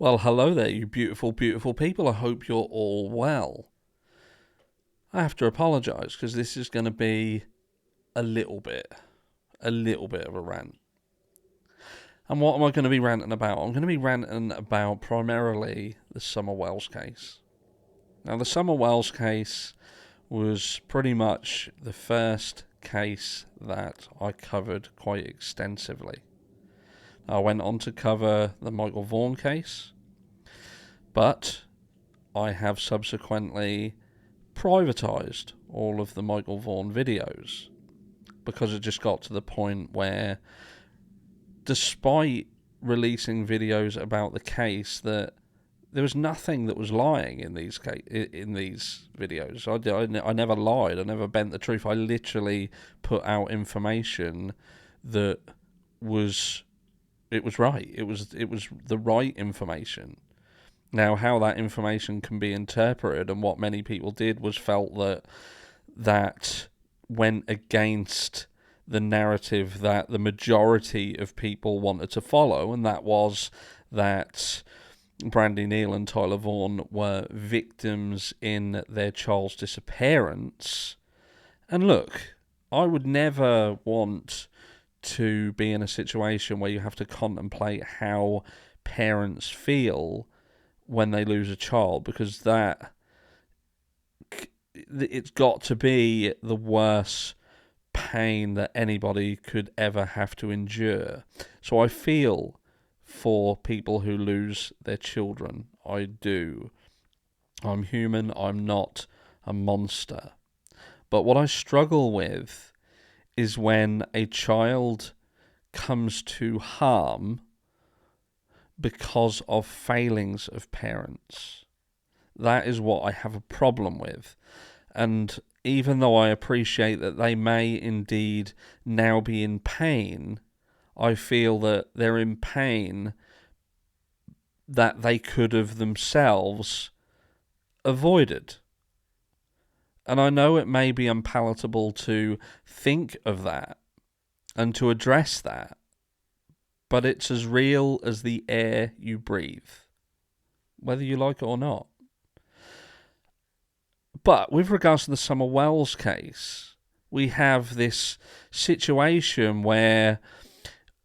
Well, hello there, you beautiful, beautiful people. I hope you're all well. I have to apologise because this is going to be a little bit of a rant. And what am I going to be ranting about? I'm going to be ranting about primarily the Summer Wells case. Now, the Summer Wells case was pretty much the first case that I covered quite extensively. I went on to cover the Michael Vaughan case, but I have subsequently privatised all of the Michael Vaughan videos because it just got to the point where, despite releasing videos about the case, that there was nothing that was lying in these videos. I never lied. I never bent the truth. I literally put out information that was right. It was the right information. Now, how that information can be interpreted and what many people did was felt that went against the narrative that the majority of people wanted to follow, and that was that Brandy Neal and Tyler Vaughan were victims in their child's disappearance. And look, I would never want to be in a situation where you have to contemplate how parents feel when they lose a child, because it's got to be the worst pain that anybody could ever have to endure. So I feel for people who lose their children. I do. I'm human. I'm not a monster. But what I struggle with is when a child comes to harm because of failings of parents. That is what I have a problem with. And even though I appreciate that they may indeed now be in pain, I feel that they're in pain that they could have themselves avoided. And I know it may be unpalatable to think of that and to address that, but it's as real as the air you breathe, whether you like it or not. But with regards to the Summer Wells case, we have this situation where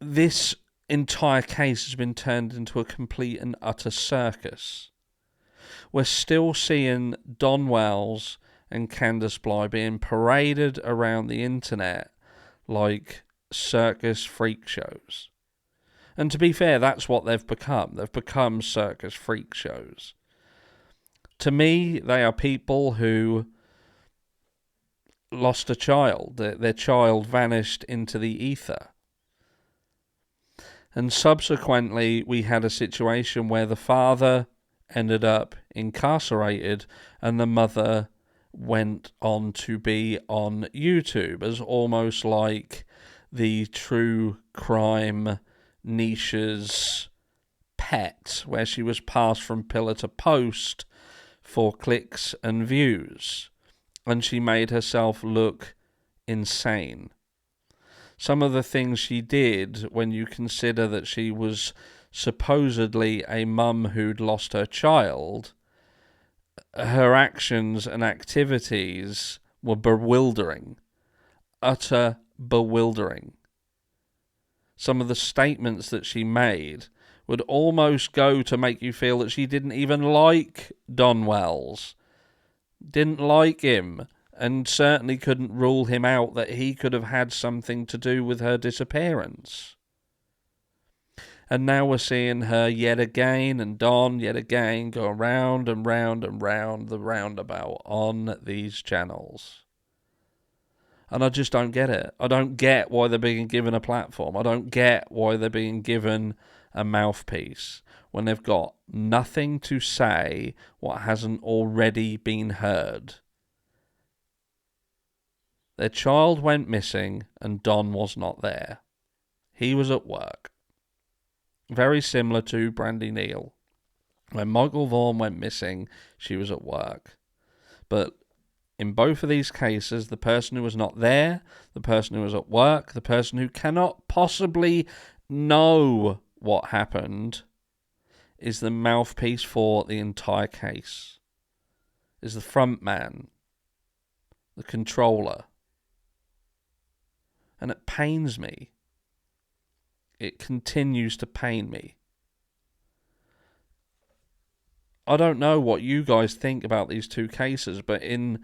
this entire case has been turned into a complete and utter circus. We're still seeing Don Wells and Candace Bly being paraded around the internet like circus freak shows. And to be fair, that's what they've become. They've become circus freak shows. To me, they are people who lost a child. Their child vanished into the ether. And subsequently, we had a situation where the father ended up incarcerated and the mother went on to be on YouTube as almost like the true crime niche's pet, where she was passed from pillar to post for clicks and views, and she made herself look insane. Some of the things she did, when you consider that she was supposedly a mum who'd lost her child, her actions and activities were bewildering. Utter bewildering. Some of the statements that she made would almost go to make you feel that she didn't even like Don Wells, didn't like him, and certainly couldn't rule him out that he could have had something to do with her disappearance. And now we're seeing her yet again, and Don yet again, go round and round and round the roundabout on these channels. And I just don't get it. I don't get why they're being given a platform. I don't get why they're being given a mouthpiece when they've got nothing to say what hasn't already been heard. Their child went missing and Don was not there. He was at work. Very similar to Brandy Neal. When Michael Vaughan went missing, she was at work. But in both of these cases, the person who was not there, the person who was at work, the person who cannot possibly know what happened, is the mouthpiece for the entire case, is the front man, the controller. And it pains me. It continues to pain me. I don't know what you guys think about these two cases, but in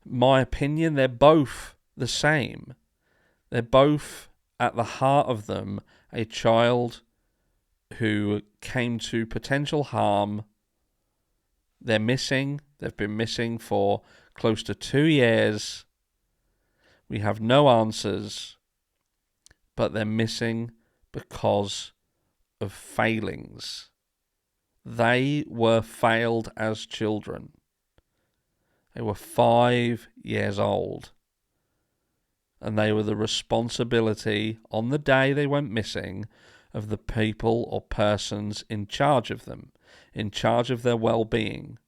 my opinion, they're both the same. They're both, at the heart of them, a child who came to potential harm. They're missing. They've been missing for close to 2 years. We have no answers, but they're missing because of failings. They were failed as children. They were 5 years old. And they were the responsibility, on the day they went missing, of the people or persons in charge of them, in charge of their well-being.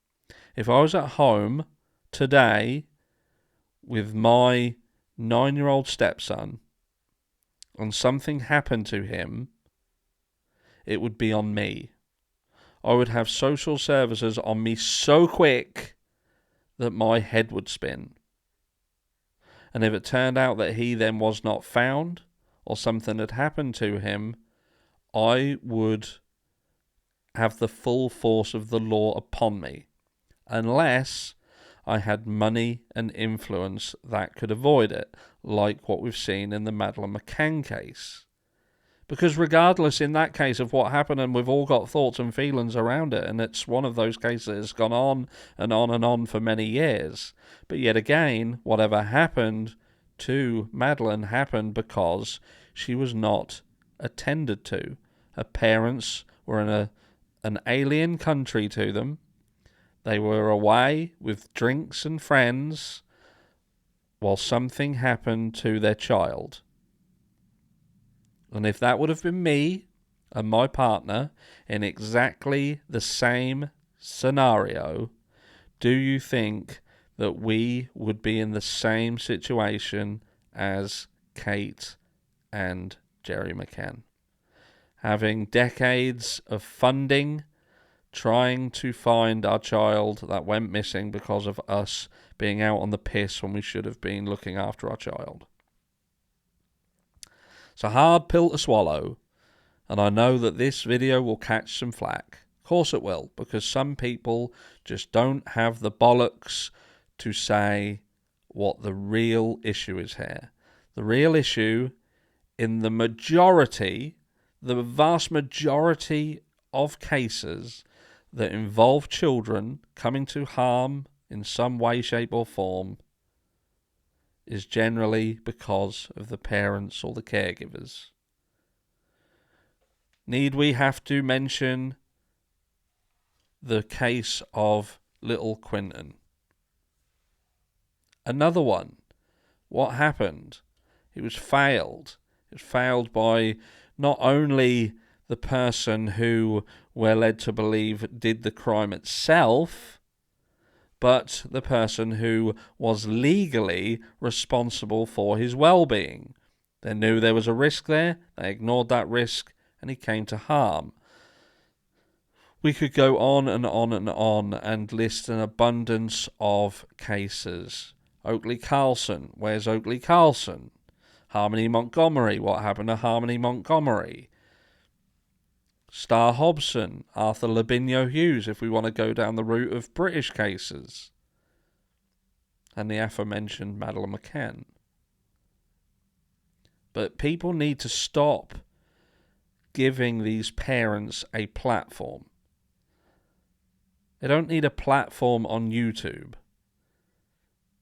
If I was at home today with my 9-year-old stepson and something happened to him, it would be on me. I would have social services on me so quick that my head would spin. And if it turned out that he then was not found, or something had happened to him, I would have the full force of the law upon me, unless I had money and influence that could avoid it, like what we've seen in the Madeleine McCann case. Because regardless in that case of what happened, and we've all got thoughts and feelings around it, and it's one of those cases that has gone on and on and on for many years. But yet again, whatever happened to Madeleine happened because she was not attended to. Her parents were in an alien country to them. They were away with drinks and friends while something happened to their child. And if that would have been me and my partner in exactly the same scenario, do you think that we would be in the same situation as Kate and Jerry McCann? Having decades of funding, trying to find our child that went missing because of us being out on the piss when we should have been looking after our child. It's a hard pill to swallow, and I know that this video will catch some flack. Of course it will, because some people just don't have the bollocks to say what the real issue is here. The real issue, in the vast majority of cases that involve children coming to harm in some way, shape or form, is generally because of the parents or the caregivers. Need we have to mention the case of little Quinton? Another one. What happened? It was failed. It was failed by not only the person who we're led to believe did the crime itself, but the person who was legally responsible for his well-being. They knew there was a risk there, they ignored that risk, and he came to harm. We could go on and on and on and list an abundance of cases. Oakley Carlson, where's Oakley Carlson? Harmony Montgomery, what happened to Harmony Montgomery? Star Hobson, Arthur Lavinia Hughes, if we want to go down the route of British cases. And the aforementioned Madeleine McCann. But people need to stop giving these parents a platform. They don't need a platform on YouTube.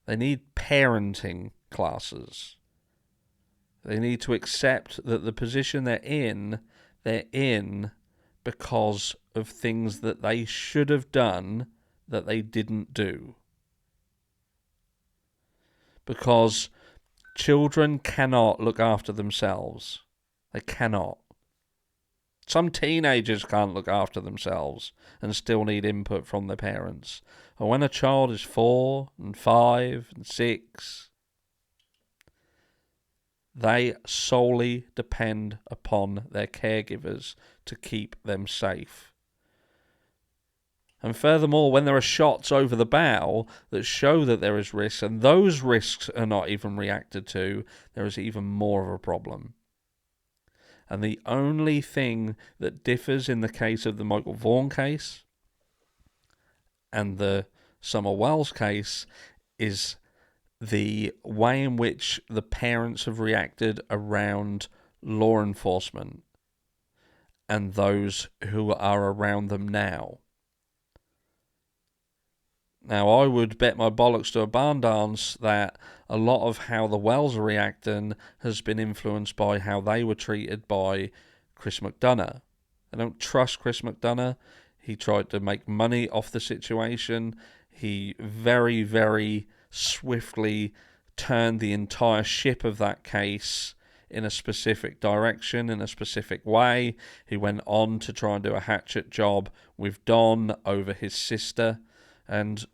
They need parenting classes. They need to accept that the position they're in because of things that they should have done that they didn't do. Because children cannot look after themselves. They cannot. Some teenagers can't look after themselves and still need input from their parents. And when a child is 4 and 5 and 6, they solely depend upon their caregivers to keep them safe. And furthermore, when there are shots over the bow that show that there is risk, and those risks are not even reacted to, there is even more of a problem. And the only thing that differs in the case of the Michael Vaughan case and the Summer Wells case is the way in which the parents have reacted around law enforcement and those who are around them now. Now, I would bet my bollocks to a barn dance that a lot of how the Wells are reacting has been influenced by how they were treated by Chris McDonough. I don't trust Chris McDonough. He tried to make money off the situation. He very, very swiftly turned the entire ship of that case in a specific direction, in a specific way. He went on to try and do a hatchet job with Don over his sister. And,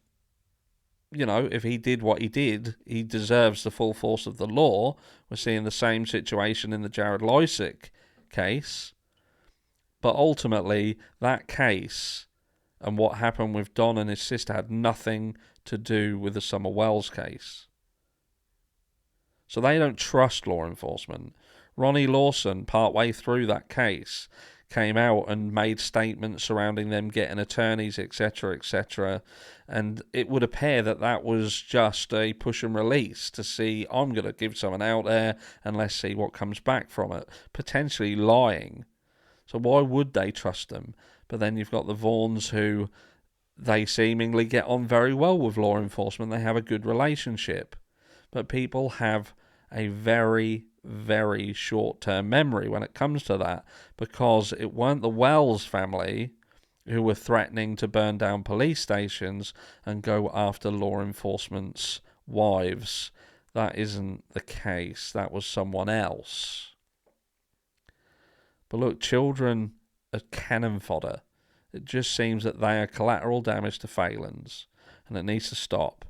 you know, if he did what he did, he deserves the full force of the law. We're seeing the same situation in the Jared Lysick case. But ultimately, that case and what happened with Don and his sister had nothing to do with the Summer Wells case. So they don't trust law enforcement. Ronnie Lawson, partway through that case, came out and made statements surrounding them getting attorneys, etc., etc. And it would appear that that was just a push and release to see, I'm going to give someone out there and let's see what comes back from it. Potentially lying. So why would they trust them? But then you've got the Vaughans who they seemingly get on very well with law enforcement. They have a good relationship. But people have a very, very short-term memory when it comes to that, because it weren't the Wells family who were threatening to burn down police stations and go after law enforcement's wives. That isn't the case. That was someone else. But look, children are cannon fodder. It just seems that they are collateral damage to Phelan's, and it needs to stop.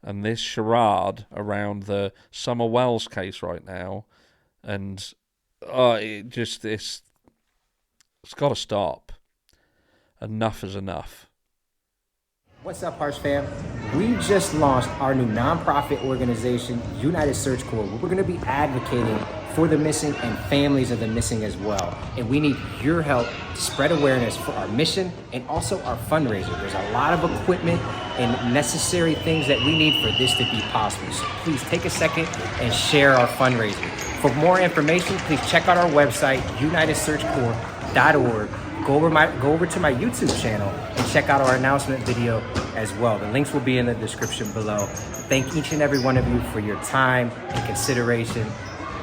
And this charade around the Summer Wells case right now, and it's got to stop. Enough is enough. What's up, Harsh fam? We just launched our new nonprofit organization, United Search Corps, where we're going to be advocating for the missing and families of the missing as well. And we need your help to spread awareness for our mission and also our fundraiser. There's a lot of equipment and necessary things that we need for this to be possible. So please take a second and share our fundraiser. For more information, please check out our website, unitedsearchcorps.org. Go over to my YouTube channel and check out our announcement video as well. The links will be in the description below. Thank each and every one of you for your time and consideration.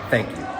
Thank you.